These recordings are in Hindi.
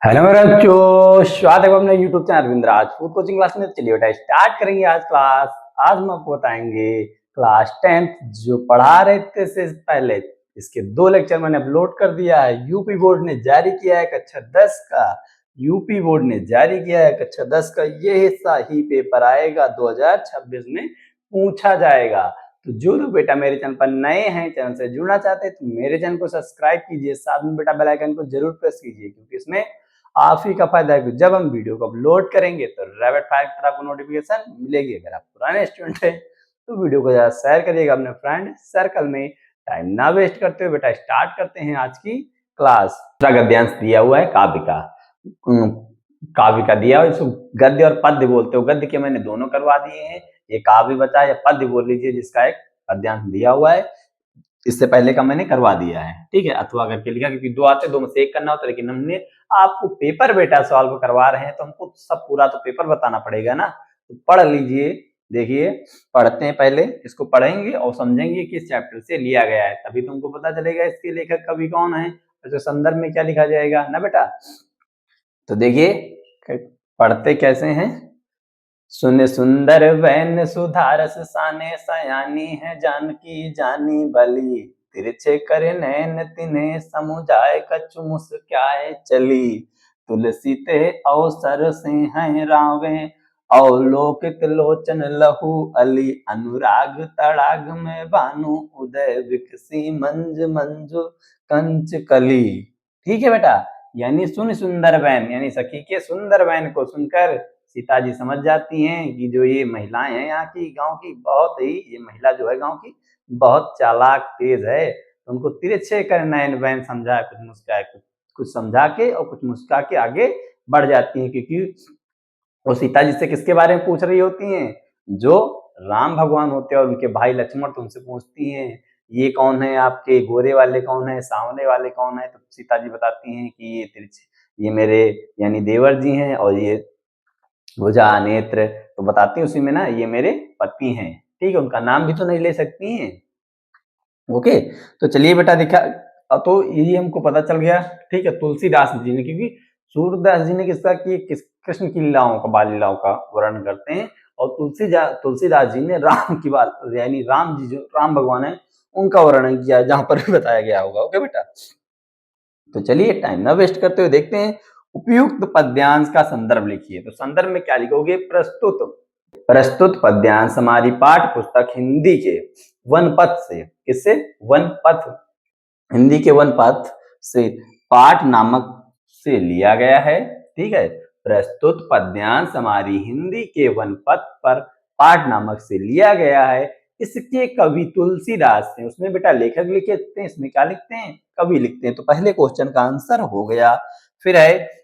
हेलो मेरे बच्चों, स्वागत है अपने यूट्यूब चैनल अरविंद राज फूड कोचिंग क्लास में। चलिए बेटा स्टार्ट करेंगे आज क्लास। आज हम आपको बताएंगे क्लास 10th जो पढ़ा रहे थे से पहले इसके 2 लेक्चर मैंने अपलोड कर दिया है। यूपी बोर्ड ने जारी किया है कक्षा 10 का। यूपी बोर्ड ने जारी किया है कक्षा 10 का ये हिस्सा ही पेपर आएगा 2026 में पूछा जाएगा। तो जो लोग बेटा मेरे चैनल पर नए हैं, चैनल से जुड़ना चाहते हैं, तो मेरे चैनल को सब्सक्राइब कीजिए, साथ में बेटा बेल आइकन को जरूर प्रेस कीजिए, क्योंकि इसमें आप ही का फायदा है कि जब हम वीडियो को अपलोड करेंगे तो रैपिड फायर की तरह आपको नोटिफिकेशन मिलेगी। अगर आप पुराने स्टूडेंट हैं तो वीडियो को ज्यादा शेयर करिएगा अपने फ्रेंड सर्कल में। टाइम ना वेस्ट करते हुए बेटा स्टार्ट करते हैं आज की क्लास। गद्यांश दिया हुआ है काव्य का। काव्य का दिया हुआ, इसको गद्य और पद्य बोलते हो। गद्य के मैंने दोनों करवा दिए हैं, ये काव्य बचा या पद्य बोल लीजिए, जिसका एक गद्यांश दिया हुआ है। इससे पहले का मैंने करवा दिया है, ठीक है, अथवा करके लिखा, क्योंकि दो आते दो में से एक करना होता है। लेकिन हमने आपको पेपर बेटा सॉल्व करवा रहे हैं तो हमको सब पूरा तो पेपर बताना पड़ेगा ना। तो पढ़ लीजिए, देखिए पढ़ते हैं, पहले इसको पढ़ेंगे और समझेंगे किस चैप्टर से लिया गया है, तभी तुमको पता चलेगा इसके लेखक कवि कौन है, तो संदर्भ में क्या लिखा जाएगा ना बेटा। तो देखिए पढ़ते कैसे हैं। सुन सुंदर वैन सुधारस साने सयानी है जानकी जानी भली, तिरछे करे नैन तिन्हे समुझाए कछु मुस्काए चली, तुलसी ते अवसर से हैं रावे अवलोकित लोचन लहू अली, अनुराग तड़ाग में भानु उदय विकसी मंज मंजु कंच कली। ठीक है बेटा, यानी सुन सुंदर वैन, यानी सखी के सुंदर वैन को सुनकर सीता जी समझ जाती हैं कि जो ये महिलाएं हैं यहाँ की, गांव की, बहुत ही, ये महिला जो है गांव की बहुत चालाक तेज है। तो उनको तिरछे कर नयन वैन समझा, कुछ मुस्काए, कुछ समझा के और कुछ मुस्का के आगे बढ़ जाती हैं, क्योंकि वो सीता जी से किसके बारे में पूछ रही होती हैं, जो राम भगवान होते हैं और उनके भाई लक्ष्मण। तो उनसे पूछती हैं ये कौन है, आपके गोरे वाले कौन है, सांवले वाले कौन है। तो सीता जी बताती हैं कि ये तिरछे, ये मेरे यानी देवर जी हैं, और ये भुजा नेत्र तो बताती हैं उसी में ना, ये मेरे पति हैं। ठीक है, उनका नाम भी तो नहीं ले सकती हैं। ओके, तो चलिए बेटा देखा, तो ये हमको पता चल गया। ठीक है, तुलसीदास जी ने, क्योंकि सूरदास जी ने किसका की कृष्ण की लीलाओं का, बाल लीलाओं का वर्णन करते हैं, और तुलसीदास जी ने राम की बात, यानी राम जी जो राम भगवान है उनका वर्णन किया है, जहां पर भी बताया गया होगा। ओके बेटा, तो चलिए टाइम ना वेस्ट करते हुए देखते हैं। उपयुक्त पद्यांश का संदर्भ लिखिए। तो संदर्भ में क्या लिखोगे, प्रस्तुत प्रस्तुत पद्यांश हमारी पाठ पुस्तक हिंदी के वनपथ से, किससे, वनपथ, हिंदी के वनपथ से पाठ नामक से लिया गया है। ठीक है, प्रस्तुत पद्यांश हमारी हिंदी के वनपथ पर पाठ नामक से लिया गया है। इसके कवि तुलसीदास हैं। उसमें बेटा लेखक लिखते हैं, इसमें क्या लिखते हैं, कवि लिखते हैं। तो पहले क्वेश्चन का आंसर हो गया। फिर है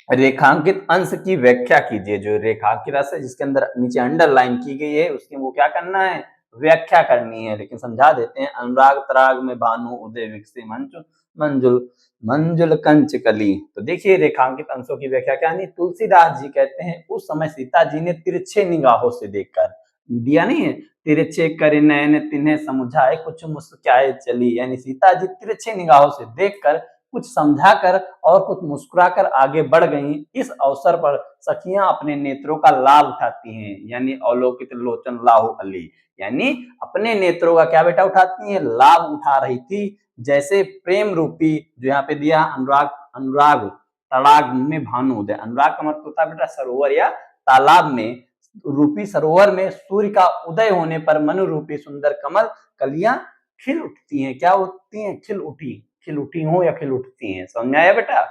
रेखांकित अंश की व्याख्या कीजिए। जो रेखांकित अंश है जिसके अंदर नीचे अंडरलाइन की गई है, उसकी वो क्या करना है, व्याख्या करनी है। लेकिन समझा देते हैं, अनुराग तराग में भानु उदय विकसे मंजुल मंजुल मंजुल कंच कली। तो देखिए रेखांकित अंशों की व्याख्या क्या नहीं, तुलसीदास जी कहते हैं उस समय सीता जी ने तिरछे निगाहों से देखकर, दिया नहीं है, तिरछे करे नयन तिन्हे समुझाए कुछ मुस्काए चली, यानी सीता जी तिरछे निगाहों से देखकर, कुछ समझाकर और कुछ मुस्कुराकर आगे बढ़ गई। इस अवसर पर सखियां अपने नेत्रों का लाभ उठाती हैं, यानी अवलोकित लोचन लाहु अली, यानी अपने नेत्रों का क्या बेटा उठाती हैं, लाभ उठा रही थी। जैसे प्रेम रूपी, जो यहाँ पे दिया अनुराग, अनुराग तड़ाग में भानु उदय, अनुराग का मतलब होता है बेटा सरोवर या तालाब में, रूपी सरोवर में सूर्य का उदय होने पर मनु रूपी सुंदर कमल कलियां खिल उठती हैं। क्या होती हैं, खिल उठी, खिल उठी हो या खिल उठती हैं। समझ आया बेटा।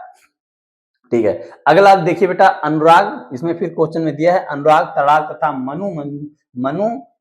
ठीक है, अगला देखिए बेटा, अनुराग, इसमें फिर क्वेश्चन में दिया है अनुराग तड़ाग तथा मनु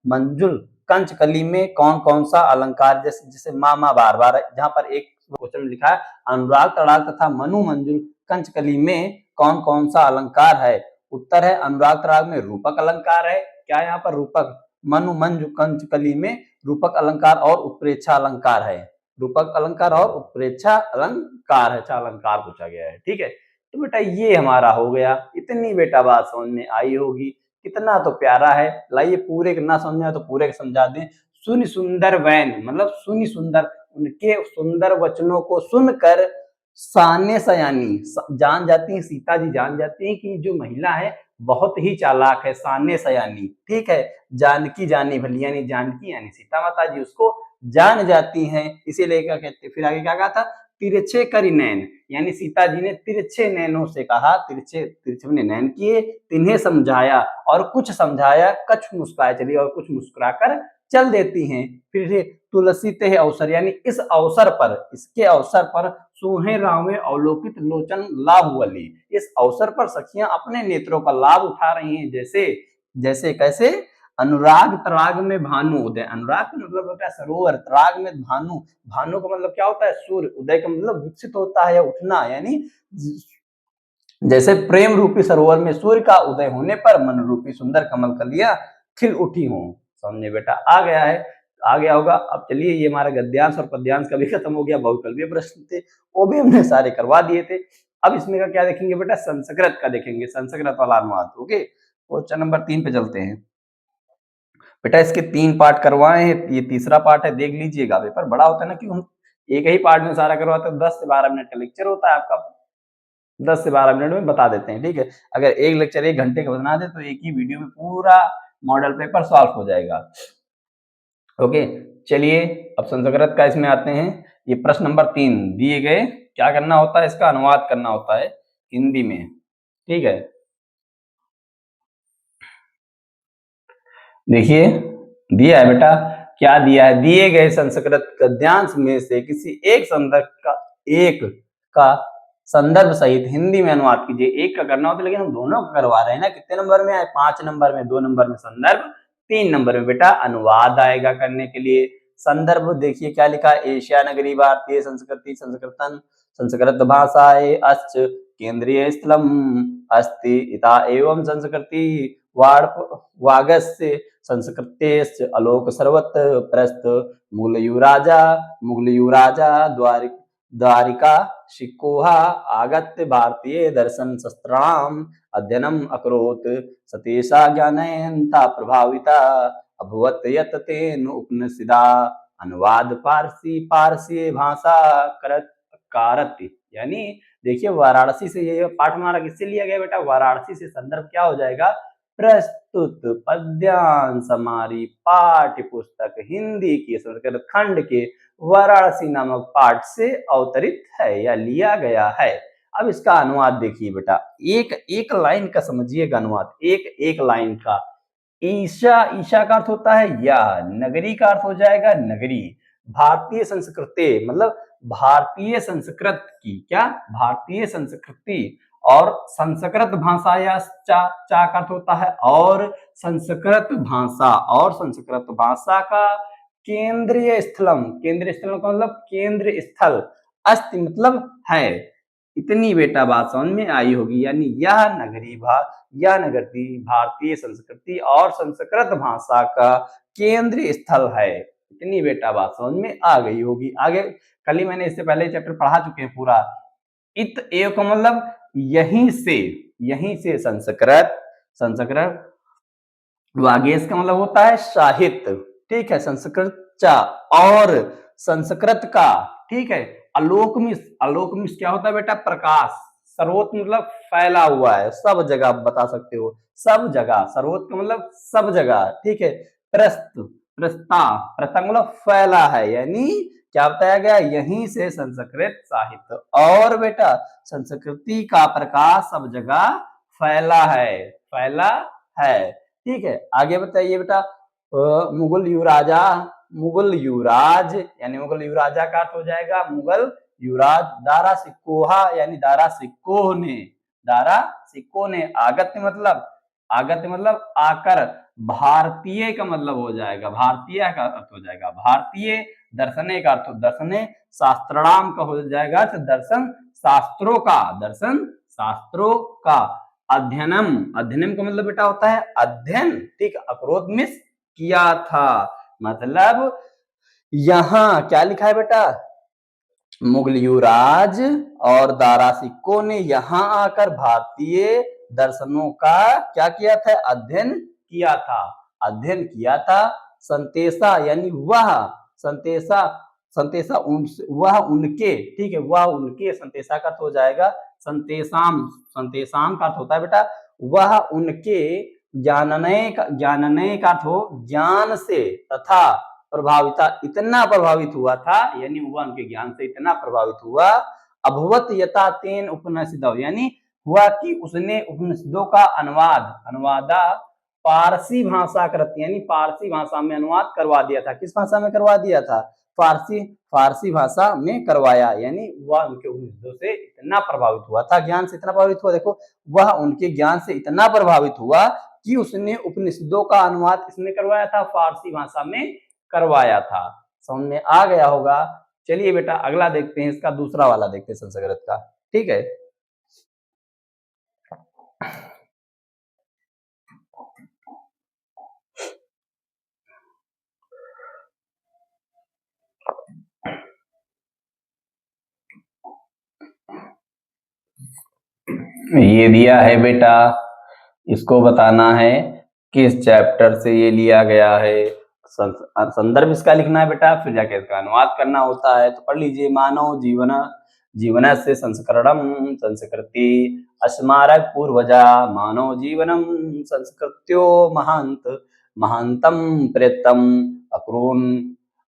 मंजुल कंच कली में कौन कौन सा अलंकार, जैसे जैसे मामा बार बार, जहां पर एक क्वेश्चन में लिखा है अनुराग तड़ाग तथा मनु मंजुल कंच कली में कौन कौन सा अलंकार है। उत्तर है अनुराग तड़ाग में रूपक अलंकार है। क्या यहाँ पर रूपक, मनु मंजु कंच कली में रूपक अलंकार और उत्प्रेक्षा अलंकार है। रूपक अलंकार और उत्प्रेक्षा अलंकार है, अच्छा अलंकार पूछा गया है। ठीक है, तो बेटा ये हमारा हो गया। इतनी बेटा बात समझ में आई होगी, कितना तो प्यारा है। लाइए पूरे ना समझे तो पूरे समझा दें। सुनि सुंदर वैन मतलब सुनि सुंदर, उनके सुंदर वचनों को सुनकर साने सयानी, जान जाती है सीता जी, जान जाती है कि जो महिला है बहुत ही चालाक है, साने सयानी, ठीक है। जानकी जानी भली, यानी जानकी यानी सीता माता जी उसको जान जाती हैं, इसीलिए क्या कहते, फिर आगे क्या कहा था, तिरछे करि नैन, यानी सीता जी ने तिरछे नैनों से कहा, तिरछे तिरछे नैन किए, तिन्हें समझाया और कुछ समझाया, कछ मुस्कुराए चली और कुछ मुस्कुराकर चल देती हैं। फिर तुलसी ते अवसर, यानी इस अवसर पर, इसके अवसर पर सोहे रावे अवलोकित लोचन लाभवली, इस अवसर पर सखियां अपने नेत्रों का लाभ उठा रही हैं, जैसे जैसे कैसे, अनुराग तराग में भानु उदय, अनुराग का मतलब होता है सरोवर, तराग में भानु, भानु का मतलब क्या होता है सूर्य, उदय का मतलब विकसित होता है या उठना, यानी जैसे प्रेम रूपी सरोवर में सूर्य का उदय होने पर मन रूपी सुंदर कमल कलियां खिल उठी हों। समझे बेटा, आ गया है, आ गया होगा। अब चलिए, ये हमारा गद्यांश और पद्यांश का भी खत्म हो गया, बहुकल्पीय प्रश्न थे वो भी हमने सारे करवा दिए थे। अब इसमें का क्या देखेंगे बेटा, संस्कृत का देखेंगे, संस्कृत वाला अनुवाद। ओके, क्वेश्चन नंबर 3 पे चलते हैं बेटा। इसके 3 पार्ट करवाए हैं, ये तीसरा पार्ट है, देख लीजिएगा। पेपर बड़ा होता है ना, कि हम एक ही पार्ट में सारा करवाते हैं, 10 से 12 मिनट का लेक्चर होता है आपका, 10 से 12 मिनट में बता देते हैं, ठीक है। अगर एक लेक्चर 1 घंटे का बना दे तो एक ही वीडियो में पूरा मॉडल पेपर सॉल्व हो जाएगा। ओके, चलिए अब संस्कृत का इसमें आते हैं। ये प्रश्न नंबर 3 दिए गए, क्या करना होता है, इसका अनुवाद करना होता है हिंदी में, ठीक है। देखिए, दिया है बेटा, क्या दिया है, दिए गए संस्कृत गद्यांश में से किसी एक का संदर्भ सहित हिंदी में अनुवाद कीजिए। एक का करना होता है, लेकिन हम दोनों का करवा रहे हैं ना। कितने नंबर में आए, 5 नंबर में, 2 नंबर में संदर्भ, 3 नंबर में बेटा अनुवाद आएगा करने के लिए। संदर्भ देखिए क्या लिखा है, एशिया नगरी भारतीय संस्कृति संस्कृतन संस्कृत भाषाए अश्च केंद्रीय स्थलम अस्ति इता एवं संस्कृति वागस्य संस्कृतेश्च अलोक सर्वत प्रस्थ मुगल युवराजा द्वारिका शिकोहा आगत्य भारतीय दर्शन शस्त्राणाम अध्ययनम अकरोत् सतेषा ज्ञानयन्ता प्रभाविता अभवत् यत् तेन उपनिषदा अनुवाद पारसी भाषा कारत, यानी देखिए वाराणसी से ये पाठ हमारा किससे लिया गया बेटा, वाराणसी से। संदर्भ क्या हो जाएगा, प्रस्तुत पद्यांश हमारी पाठ्य पुस्तक हिंदी के संस्कृत खंड के वाराणसी नामक पाठ से अवतरित है या लिया गया है। अब इसका अनुवाद देखिए बेटा, एक एक लाइन का समझिएगा अनुवाद, एक एक लाइन का। ईशा, ईशा का अर्थ होता है यह, नगरी का अर्थ हो जाएगा नगरी, भारतीय संस्कृति मतलब भारतीय संस्कृत की, क्या, भारतीय संस्कृति, और संस्कृत भाषा या चा का अर्थ होता है और संस्कृत भाषा, और संस्कृत भाषा का केंद्रीय स्थलम, केंद्रीय स्थलम का मतलब केंद्र स्थल, अस्ति मतलब है। इतनी बेटा बात समझ में आई होगी, यानी यह नगरी भारतीय संस्कृति और संस्कृत भाषा का केंद्रीय स्थल है। इतनी बेटा बात समझ में आ गई होगी। आगे कल ही मैंने इससे पहले चैप्टर पढ़ा चुके हैं पूरा। इत एव का मतलब यहीं से संस्कृत, संस्कृत वागेश का मतलब होता है साहित्य, ठीक है, संस्कृत चा, और संस्कृत का, ठीक है, आलोकमिश, आलोकमिश क्या होता है बेटा, प्रकाश, सर्वोत मतलब फैला हुआ है, सब जगह आप बता सकते हो, सब जगह, सर्वोत का मतलब सब जगह, ठीक है। प्रस्त, प्रस्ता, प्रस्ता मतलब फैला है, यानी क्या बताया गया, यहीं से संस्कृत साहित्य और बेटा संस्कृति का प्रकाश सब जगह फैला है, फैला है, ठीक है। आगे बताइए बेटा, मुगल युवराजा, मुगल युवराज यानी मुगल युवराजा का अर्थ हो जाएगा मुगल युवराज, दारा सिकोहा यानी दारा सिक्को ने आगत्य मतलब, आगत्य मतलब आकर, भारतीय का मतलब हो जाएगा, भारतीय का अर्थ हो जाएगा भारतीय, दर्शने का अर्थ दर्शने, शास्त्राणाम का हो जाएगा दर्शन शास्त्रों का, दर्शन शास्त्रों का, अध्ययनम, अध्ययनम का मतलब बेटा होता है अध्ययन, ठीक, अक्रोध मिस किया था, मतलब यहां क्या लिखा है बेटा, मुगल युवराज और दारा सिक्को ने यहां आकर भारतीय दर्शनों का क्या किया था, अध्ययन किया था, अध्ययन किया था। संतेसा यानी वह, संतेसा संतेसा वह उनके, ठीक है, वह उनके, संतेसा का अर्थ हो जाएगा संतेसाम, संतेसाम का अर्थ होता है बेटा वह उनके, जानने का अर्थ हो ज्ञान से, तथा प्रभाविता इतना प्रभावित हुआ था, यानी वह उनके ज्ञान से इतना प्रभावित हुआ, अभवत यथा तेन उपनिषदो, यानी हुआ कि उसने उपनिषदों का अनुवादा पारसी भाषा करती, यानी पारसी भाषा में अनुवाद करवा दिया था। किस भाषा में करवा दिया था? फारसी भाषा में करवाया, यानी वह उनके उपनिषदों से इतना प्रभावित हुआ था, ज्ञान से इतना प्रभावित हुआ, देखो वह उनके ज्ञान से इतना प्रभावित हुआ कि उसने उपनिषदों का अनुवाद किसमें करवाया था? फारसी भाषा में करवाया था। समझ में आ गया होगा। चलिए बेटा अगला देखते हैं, इसका दूसरा वाला देखते हैं संस्कृत का, ठीक है। ये दिया है बेटा, इसको बताना है किस चैप्टर से ये लिया गया है, संदर्भ इसका लिखना है बेटा, फिर जाके इसका अनुवाद करना होता है। तो पढ़ लीजिए, मानव जीवन से संस्करणम संस्कृति अस्मारक पूर्वजा, मानव जीवनम संस्कृत्यो महांतम प्रेतम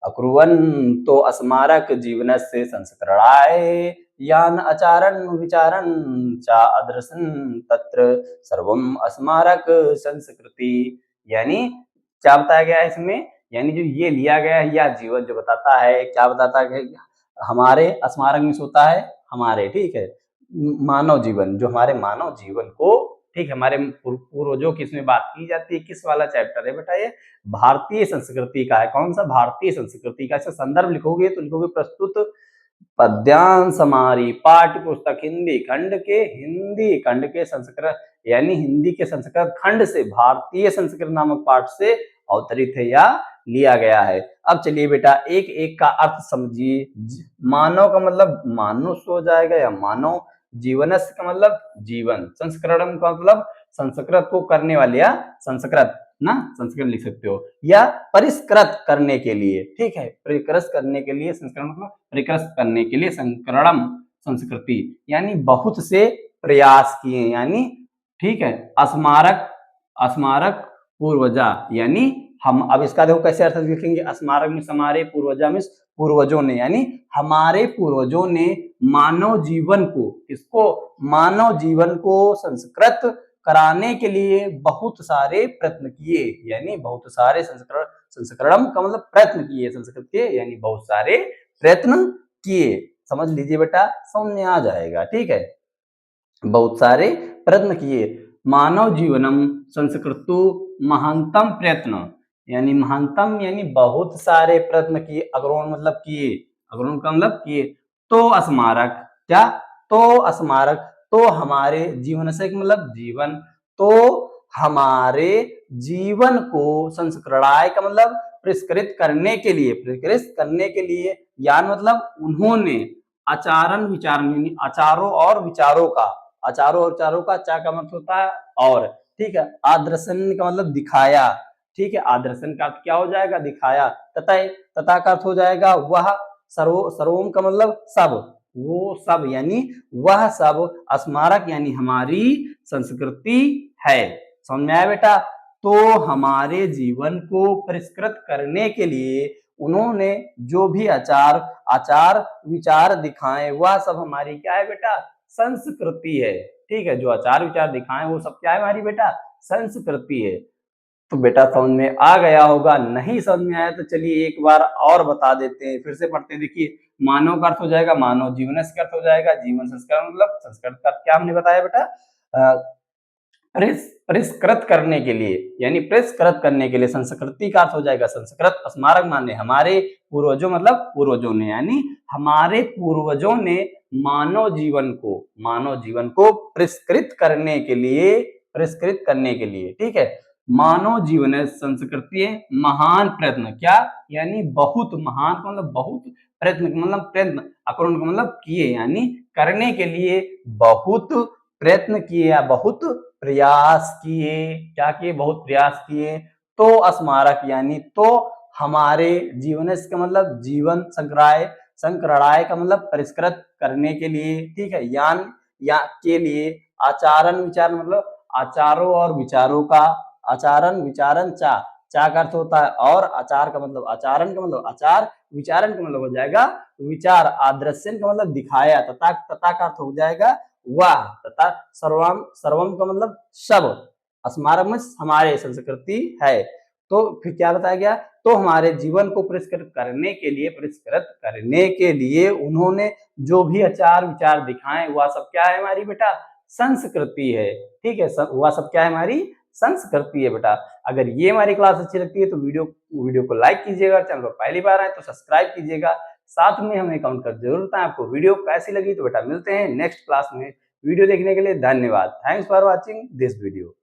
अकुर्वन् तो अस्मारक जीवन से संस्करणाय यान आचारण विचारण चा अदर्शन तत्र सर्वम अस्मारक संस्कृति, यानी क्या बताया गया है इसमें, यानी जो ये लिया गया है या जीवन जो बताता है, क्या बताता है, हमारे स्मारक में होता है हमारे, ठीक है, मानव जीवन, जो हमारे मानव जीवन को, ठीक है, हमारे पूर्वजों की इसमें बात की जाती है। किस वाला चैप्टर है बेटा? ये भारतीय संस्कृति का है। कौन सा? भारतीय संस्कृति का। इसका संदर्भ लिखोगे तो लिखोगे प्रस्तुत पद्यांश हमारी पाठ्य पुस्तक हिंदी खंड के संस्कृत, यानी हिंदी के संस्कृत खंड से भारतीय संस्कृत नामक पाठ से अवतरित है या लिया गया है। अब चलिए बेटा एक एक का अर्थ समझिए। मानव का मतलब मानुष हो जाएगा या मानव, जीवनस का मतलब जीवन, संस्करणम का मतलब संस्कृत को करने वाले या संस्कृत ना, संस्कृत लिख सकते हो, या परिष्कृत करने के लिए, ठीक है, परिष्कृत करने के लिए, संस्करण मतलब परिष्कृत करने के लिए, संस्करणम संस्कृति, यानी बहुत से प्रयास किए, यानी ठीक है, अस्मारक पूर्वजा, यानी हम, अब इसका देखो कैसे अर्थ लिखेंगे, स्मारक में हमारे पूर्वजा में पूर्वजों ने, यानी हमारे पूर्वजों ने मानव जीवन को, इसको मानव जीवन को संस्कृत कराने के लिए बहुत सारे प्रयत्न किए, यानी बहुत सारे संस्करणम का मतलब प्रयत्न किए संस्कृत के, यानी बहुत सारे प्रयत्न किए। समझ लीजिए बेटा, समझ में आ जाएगा, ठीक है, बहुत सारे प्रयत्न किए। मानव जीवनम संस्कृतो महानतम प्रयत्न, यानी महानतम यानी बहुत सारे प्रयत्न किए, अग्रहण मतलब किए, अग्रहण का मतलब किए, तो स्मारक, क्या? तो स्मारक, तो हमारे जीवन से मतलब जीवन, तो हमारे जीवन को संस्करणाय का मतलब परिष्कृत करने के लिए, परिष्कृत करने के लिए, यान मतलब उन्होंने, आचारण विचारण यानी आचारों और विचारों का, आचारों और विचारों का, चा का मतलब होता है और, ठीक है, आदर्शन का मतलब दिखाया, ठीक है, आदर्शन का अर्थ क्या हो जाएगा? दिखाया। तथा का अर्थ हो जाएगा वह, सर्वोम का मतलब सब, वो सब, यानी वह सब, स्मारक यानी हमारी संस्कृति है। समझ में आया बेटा? तो हमारे जीवन को परिष्कृत करने के लिए उन्होंने जो भी आचार विचार दिखाए, वह सब हमारी क्या है बेटा? संस्कृति है, ठीक है, जो आचार विचार दिखाए वो सब क्या है हमारी बेटा? संस्कृति है। तो बेटा समझ में आ गया होगा, नहीं समझ में आया तो चलिए एक बार और बता देते हैं, फिर से पढ़ते हैं। देखिए, मानव का अर्थ हो जाएगा मानव, जीवन का अर्थ हो जाएगा जीवन, संस्कार मतलब संस्कृत का क्या हमने बताया बेटा? परिष्कृत करने के लिए, यानी परिष्कृत करने के लिए, संस्कृति का अर्थ हो जाएगा संस्कृत, स्मारक माने हमारे पूर्वजों, मतलब पूर्वजों ने, यानी हमारे पूर्वजों ने मानव जीवन को परिष्कृत करने के लिए, परिष्कृत करने के लिए, ठीक है, मानव जीवन संस्कृति महान प्रयत्न, क्या? यानी बहुत महान का मतलब बहुत, प्रयत्न मतलब प्रयत्न, अकरण का मतलब किए, यानी करने के लिए बहुत प्रयत्न किए या बहुत प्रयास किए, क्या किए? बहुत प्रयास किए। तो स्मारक यानी तो हमारे जीवनस्य का मतलब जीवन, संक्राय का मतलब परिष्कृत करने के लिए, ठीक है, यान या के लिए, आचारण विचार मतलब आचारों और विचारों का, आचारण विचारण चा का अर्थ होता है और, आचार का मतलब आचारण का मतलब आचार, विचारण का मतलब हो जाएगा विचार, आदर्शन का मतलब दिखाया, तथा का अर्थ हो जाएगा वाह, तथा सर्वम सर्वम का मतलब सब, अस्मारम हमारे संस्कृति है। तो फिर क्या बताया गया, तो हमारे जीवन को परिष्कृत करने के लिए उन्होंने जो भी आचार विचार दिखाए वह सब क्या है हमारी बेटा, संस्कृति है, ठीक है, वह सब क्या है हमारी संस्कृति है बेटा। अगर ये हमारी क्लास अच्छी लगती है तो वीडियो को लाइक कीजिएगा, चैनल पर पहली बार आए तो सब्सक्राइब कीजिएगा, साथ में हमें कमेंट कर जरूर बताएं आपको वीडियो कैसी लगी। तो बेटा मिलते हैं नेक्स्ट क्लास में, वीडियो देखने के लिए धन्यवाद, thanks for watching this video.